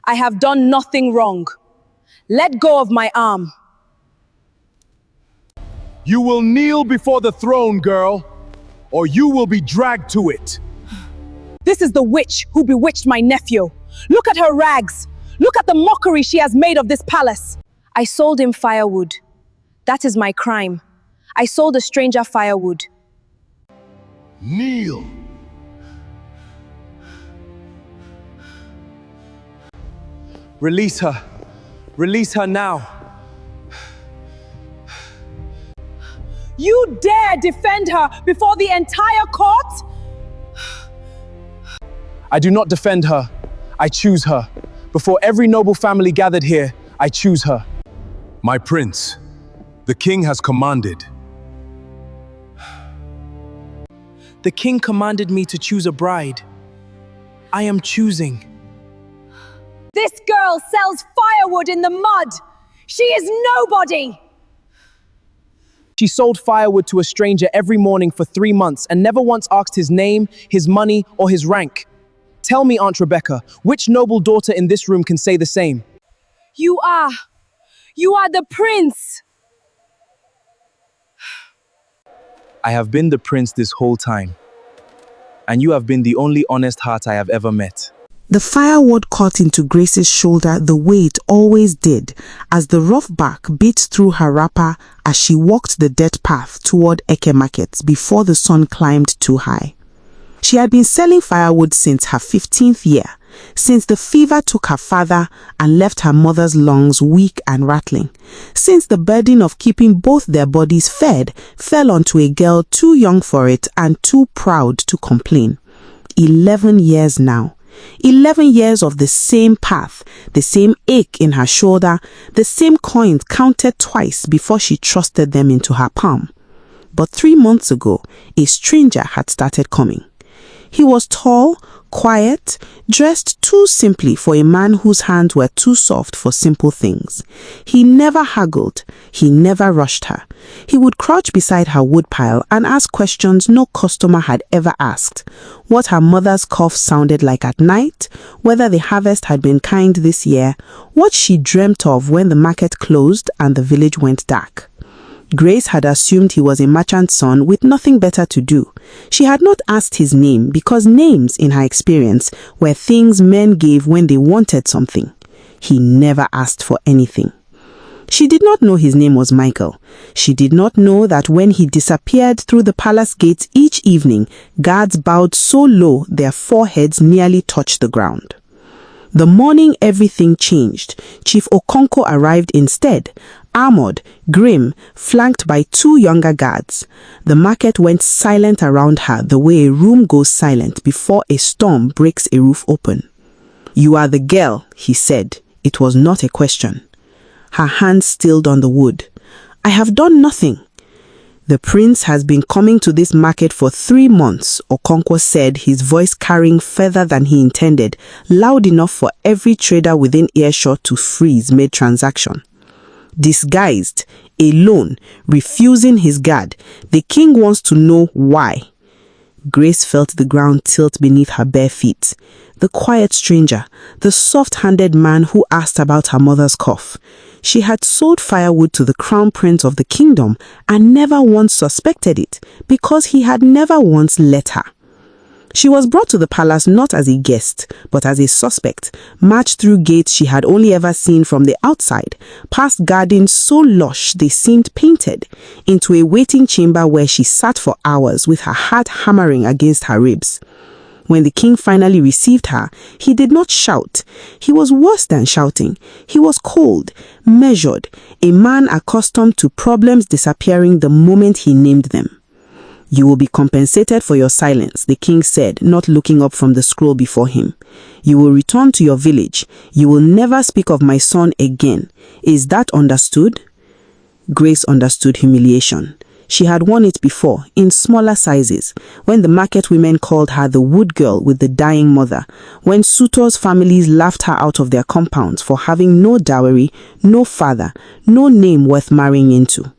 I have done nothing wrong. Let go of my arm. You will kneel before the throne, girl, or you will be dragged to it. This is the witch who bewitched my nephew. Look at her rags. Look at the mockery she has made of this palace. I sold him firewood. That is my crime. I sold a stranger firewood. Kneel. Release her. Release her now. You dare defend her before the entire court? I do not defend her. I choose her. Before every noble family gathered here, I choose her. My prince, the king has commanded. The king commanded me to choose a bride. I am choosing. This girl sells firewood in the mud. She is nobody. She sold firewood to a stranger every morning for 3 months and never once asked his name, his money, or his rank. Tell me, Aunt Rebecca, which noble daughter in this room can say the same? You are the prince. I have been the prince this whole time, and you have been the only honest heart I have ever met. The firewood cut into Grace's shoulder the way it always did as the rough bark bit through her wrapper as she walked the dirt path toward Eke Market before the sun climbed too high. She had been selling firewood since her 15th year, since the fever took her father and left her mother's lungs weak and rattling, since the burden of keeping both their bodies fed fell onto a girl too young for it and too proud to complain. 11 years now. 11 years of the same path, the same ache in her shoulder, the same coins counted twice before she trusted them into her palm. But 3 months ago, a stranger had started coming. He was tall, quiet, dressed too simply for a man whose hands were too soft for simple things. He never haggled. He never rushed her. He would crouch beside her woodpile and ask questions no customer had ever asked. What her mother's cough sounded like at night, whether the harvest had been kind this year, what she dreamt of when the market closed and the village went dark. Grace had assumed he was a merchant's son with nothing better to do. She had not asked his name because names, in her experience, were things men gave when they wanted something. He never asked for anything. She did not know his name was Michael. She did not know that when he disappeared through the palace gates each evening, guards bowed so low their foreheads nearly touched the ground. The morning everything changed, Chief Okonkwo arrived instead, armored, grim, flanked by 2 younger guards. The market went silent around her the way a room goes silent before a storm breaks a roof open. "You are the girl," he said. It was not a question. Her hands stilled on the wood. "I have done nothing." "The prince has been coming to this market for 3 months, Okonkwo said, his voice carrying further than he intended, loud enough for every trader within earshot to freeze mid-transaction. Disguised, alone, refusing his guard, the king wants to know why. Grace felt the ground tilt beneath her bare feet. The quiet stranger, the soft-handed man who asked about her mother's cough. She had sold firewood to the crown prince of the kingdom and never once suspected it because he had never once let her. She was brought to the palace not as a guest, but as a suspect, marched through gates she had only ever seen from the outside, past gardens so lush they seemed painted, into a waiting chamber where she sat for hours with her heart hammering against her ribs. When the king finally received her, he did not shout. He was worse than shouting. He was cold, measured, a man accustomed to problems disappearing the moment he named them. "You will be compensated for your silence," the king said, not looking up from the scroll before him. "You will return to your village. You will never speak of my son again. Is that understood?" Grace understood humiliation. She had worn it before, in smaller sizes, when the market women called her the wood girl with the dying mother, when suitors' families laughed her out of their compounds for having no dowry, no father, no name worth marrying into.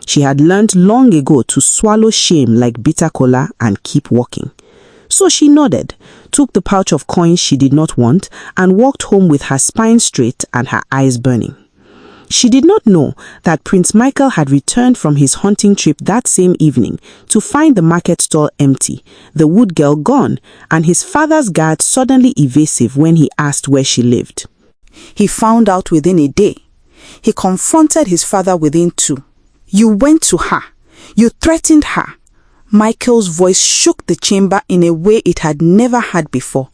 She had learned long ago to swallow shame like bitter cola and keep walking. So she nodded, took the pouch of coins she did not want, and walked home with her spine straight and her eyes burning. She did not know that Prince Michael had returned from his hunting trip that same evening to find the market stall empty, the wood girl gone, and his father's guard suddenly evasive when he asked where she lived. He found out within a day. He confronted his father within 2. You went to her. You threatened her. Michael's voice shook the chamber in a way it had never had before.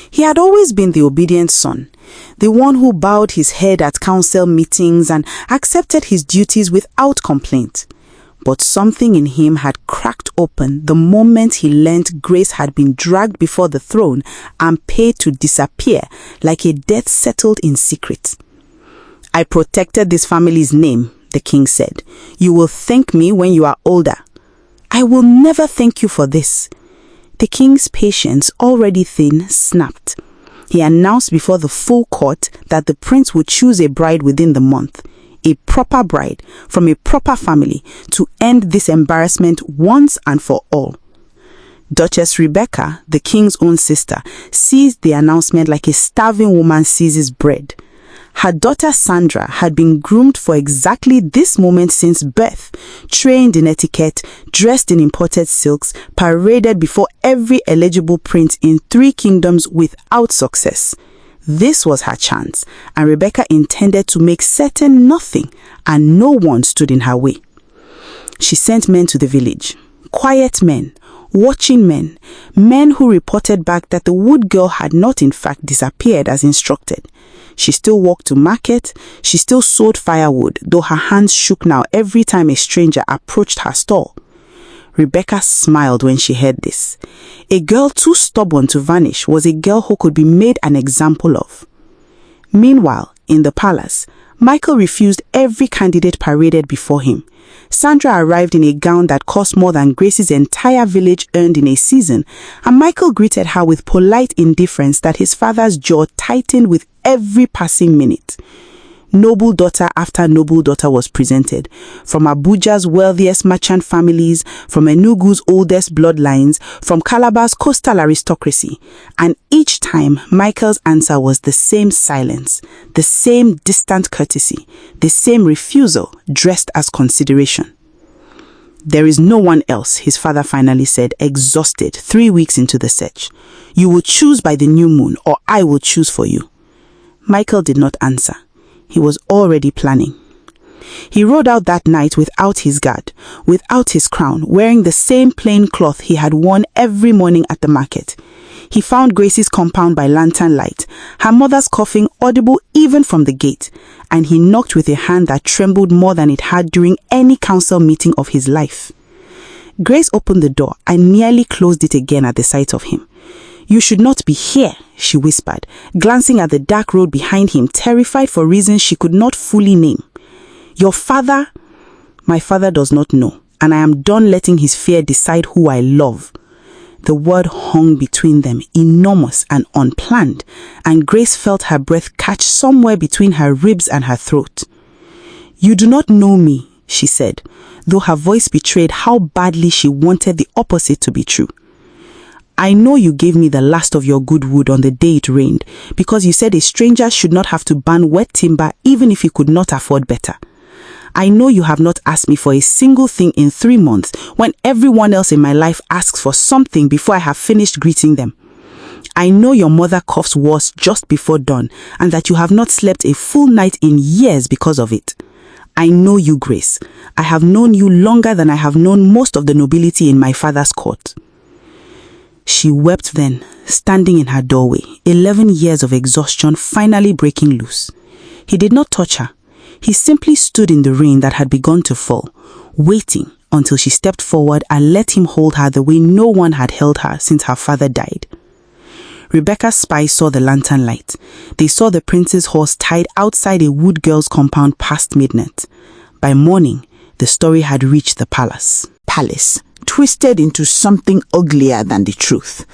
He had always been the obedient son, the one who bowed his head at council meetings and accepted his duties without complaint. But something in him had cracked open the moment he learnt Grace had been dragged before the throne and paid to disappear like a death settled in secret. I protected this family's name, the king said. You will thank me when you are older. I will never thank you for this. The king's patience, already thin, snapped. He announced before the full court that the prince would choose a bride within the month, a proper bride from a proper family, to end this embarrassment once and for all. Duchess Rebecca, the king's own sister, seized the announcement like a starving woman seizes bread. Her daughter Sandra had been groomed for exactly this moment since birth, trained in etiquette, dressed in imported silks, paraded before every eligible prince in 3 kingdoms without success. This was her chance, and Rebecca intended to make certain nothing and no one stood in her way. She sent men to the village, quiet men, watching men, men who reported back that the wood girl had not in fact disappeared as instructed. She still walked to market, she still sold firewood, though her hands shook now every time a stranger approached her stall. Rebecca smiled when she heard this. A girl too stubborn to vanish was a girl who could be made an example of. Meanwhile, in the palace, Michael refused every candidate paraded before him. Sandra arrived in a gown that cost more than Grace's entire village earned in a season, and Michael greeted her with polite indifference that his father's jaw tightened with every passing minute. Noble daughter after noble daughter was presented, from Abuja's wealthiest merchant families, from Enugu's oldest bloodlines, from Calabar's coastal aristocracy, and each time Michael's answer was the same silence, the same distant courtesy, the same refusal dressed as consideration. There is no one else, his father finally said, exhausted 3 weeks into the search. You will choose by the new moon, or I will choose for you. Michael did not answer. He was already planning. He rode out that night without his guard, without his crown, wearing the same plain cloth he had worn every morning at the market. He found Grace's compound by lantern light, her mother's coughing audible even from the gate, and he knocked with a hand that trembled more than it had during any council meeting of his life. Grace opened the door and nearly closed it again at the sight of him. You should not be here, she whispered, glancing at the dark road behind him, terrified for reasons she could not fully name. Your father? My father does not know, and I am done letting his fear decide who I love. The word hung between them, enormous and unplanned, and Grace felt her breath catch somewhere between her ribs and her throat. You do not know me, she said, though her voice betrayed how badly she wanted the opposite to be true. I know you gave me the last of your good wood on the day it rained, because you said a stranger should not have to burn wet timber even if he could not afford better. I know you have not asked me for a single thing in 3 months when everyone else in my life asks for something before I have finished greeting them. I know your mother coughs worse just before dawn and that you have not slept a full night in years because of it. I know you, Grace. I have known you longer than I have known most of the nobility in my father's court. She wept then, standing in her doorway, 11 years of exhaustion finally breaking loose. He did not touch her. He simply stood in the rain that had begun to fall, waiting until she stepped forward and let him hold her the way no one had held her since her father died. Rebecca's spies saw the lantern light. They saw the prince's horse tied outside a wood girl's compound past midnight. By morning, the story had reached the palace. Twisted into something uglier than the truth.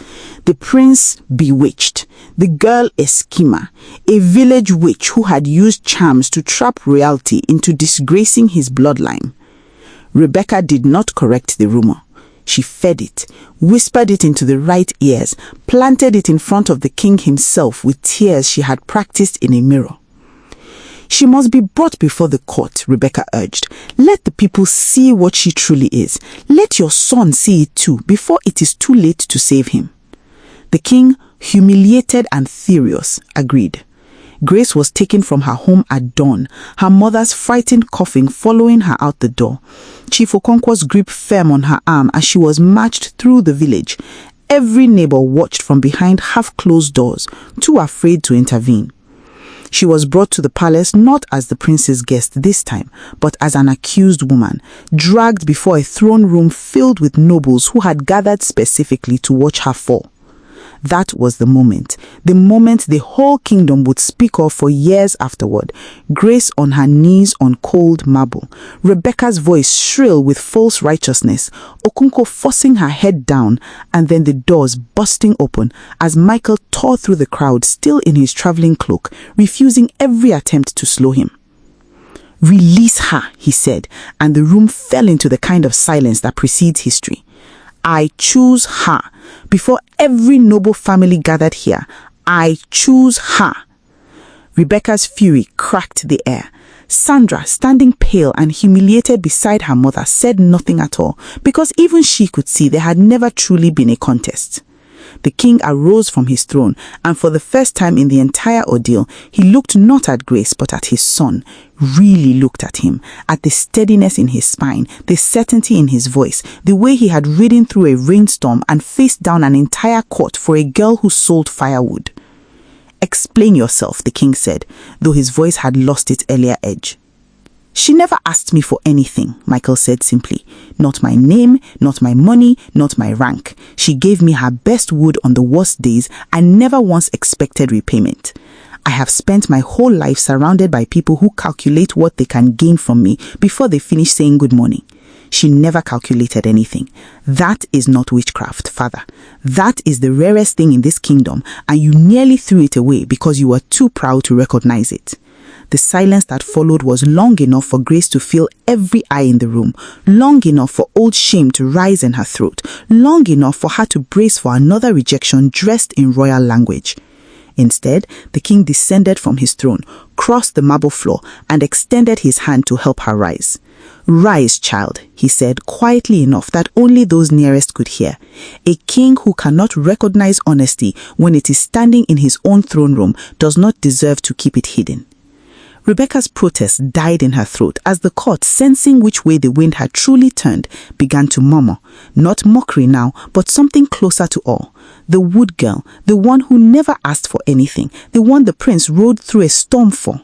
The prince bewitched, the girl a schemer, a village witch who had used charms to trap royalty into disgracing his bloodline. Rebecca did not correct the rumor. She fed it, whispered it into the right ears, planted it in front of the king himself with tears she had practiced in a mirror. She must be brought before the court, Rebecca urged. Let the people see what she truly is. Let your son see it too, before it is too late to save him. The king, humiliated and furious, agreed. Grace was taken from her home at dawn, her mother's frightened coughing following her out the door. Chief Okonkwo's grip firm on her arm as she was marched through the village. Every neighbor watched from behind half-closed doors, too afraid to intervene. She was brought to the palace not as the prince's guest this time, but as an accused woman, dragged before a throne room filled with nobles who had gathered specifically to watch her fall. That was the moment the whole kingdom would speak of for years afterward. Grace on her knees on cold marble, Rebecca's voice shrill with false righteousness, Okonkwo forcing her head down, and then the doors busting open as Michael tore through the crowd still in his traveling cloak, refusing every attempt to slow him. "Release her," he said, and the room fell into the kind of silence that precedes history. "I choose her. Before every noble family gathered here, I choose her." Rebecca's fury cracked the air. Sandra, standing pale and humiliated beside her mother, said nothing at all, because even she could see there had never truly been a contest. The king arose from his throne, and for the first time in the entire ordeal, he looked not at Grace but at his son, really looked at him, at the steadiness in his spine, the certainty in his voice, the way he had ridden through a rainstorm and faced down an entire court for a girl who sold firewood. "Explain yourself," the king said, though his voice had lost its earlier edge. "She never asked me for anything," Michael said simply. "Not my name, not my money, not my rank. She gave me her best wood on the worst days and never once expected repayment. I have spent my whole life surrounded by people who calculate what they can gain from me before they finish saying good morning. She never calculated anything. That is not witchcraft, father. That is the rarest thing in this kingdom, and you nearly threw it away because you were too proud to recognize it." The silence that followed was long enough for Grace to feel every eye in the room, long enough for old shame to rise in her throat, long enough for her to brace for another rejection dressed in royal language. Instead, the king descended from his throne, crossed the marble floor, and extended his hand to help her rise. "Rise, child," he said, quietly enough that only those nearest could hear. A king who cannot recognize honesty when it is standing in his own throne room does not deserve to keep it hidden. Rebecca's protest died in her throat as the court, sensing which way the wind had truly turned, began to murmur. Not mockery now, but something closer to awe. The wood girl, the one who never asked for anything, the one the prince rode through a storm for.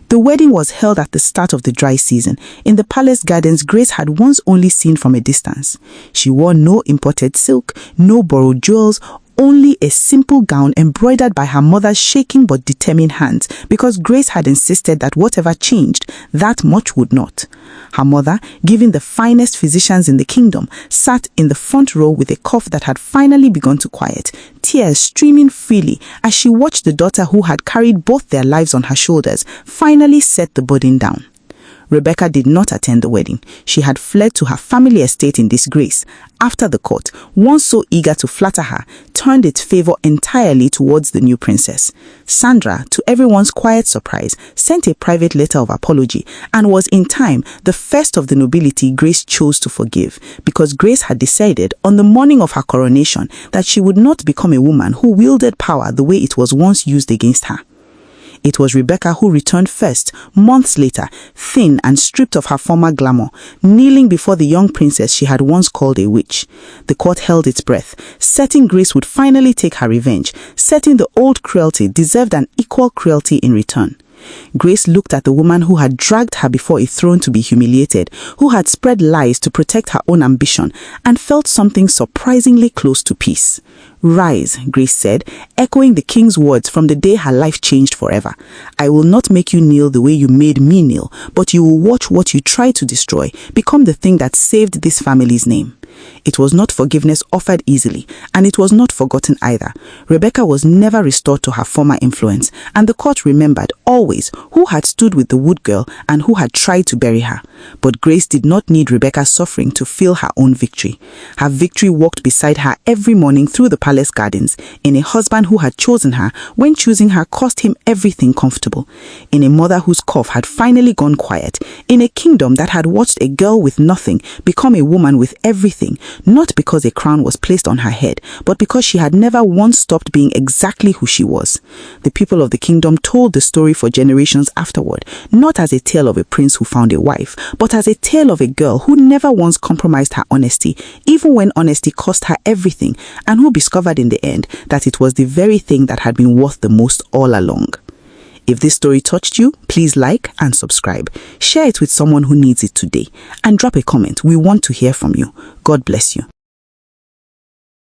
The wedding was held at the start of the dry season, in the palace gardens Grace had once only seen from a distance. She wore no imported silk, no borrowed jewels, only a simple gown embroidered by her mother's shaking but determined hands, because Grace had insisted that whatever changed, that much would not. Her mother, given the finest physicians in the kingdom, sat in the front row with a cough that had finally begun to quiet, tears streaming freely as she watched the daughter who had carried both their lives on her shoulders finally set the burden down. Rebecca did not attend the wedding. She had fled to her family estate in disgrace. After the court, one so eager to flatter her, turned its favor entirely towards the new princess. Sandra, to everyone's quiet surprise, sent a private letter of apology and was in time the first of the nobility Grace chose to forgive, because Grace had decided on the morning of her coronation that she would not become a woman who wielded power the way it was once used against her. It was Rebecca who returned first, months later, thin and stripped of her former glamour, kneeling before the young princess she had once called a witch. The court held its breath, certain Grace would finally take her revenge, certain the old cruelty deserved an equal cruelty in return. Grace looked at the woman who had dragged her before a throne to be humiliated, who had spread lies to protect her own ambition, and felt something surprisingly close to peace. "Rise," Grace said, echoing the king's words from the day her life changed forever. "I will not make you kneel the way you made me kneel, but you will watch what you tried to destroy become the thing that saved this family's name. It was not forgiveness offered easily, and it was not forgotten either. Rebecca was never restored to her former influence, and the court remembered always who had stood with the wood girl and who had tried to bury her. But Grace did not need Rebecca's suffering to feel her own victory. Her victory walked beside her every morning through the palace gardens, in a husband who had chosen her when choosing her cost him everything comfortable, in a mother whose cough had finally gone quiet, in a kingdom that had watched a girl with nothing become a woman with everything, not because a crown was placed on her head, but because she had never once stopped being exactly who she was. The people of the kingdom told the story for generations afterward, not as a tale of a prince who found a wife, but as a tale of a girl who never once compromised her honesty, even when honesty cost her everything, and who discovered in the end that it was the very thing that had been worth the most all along. If this story touched you, please like and subscribe. Share it with someone who needs it today. And drop a comment. We want to hear from you. God bless you.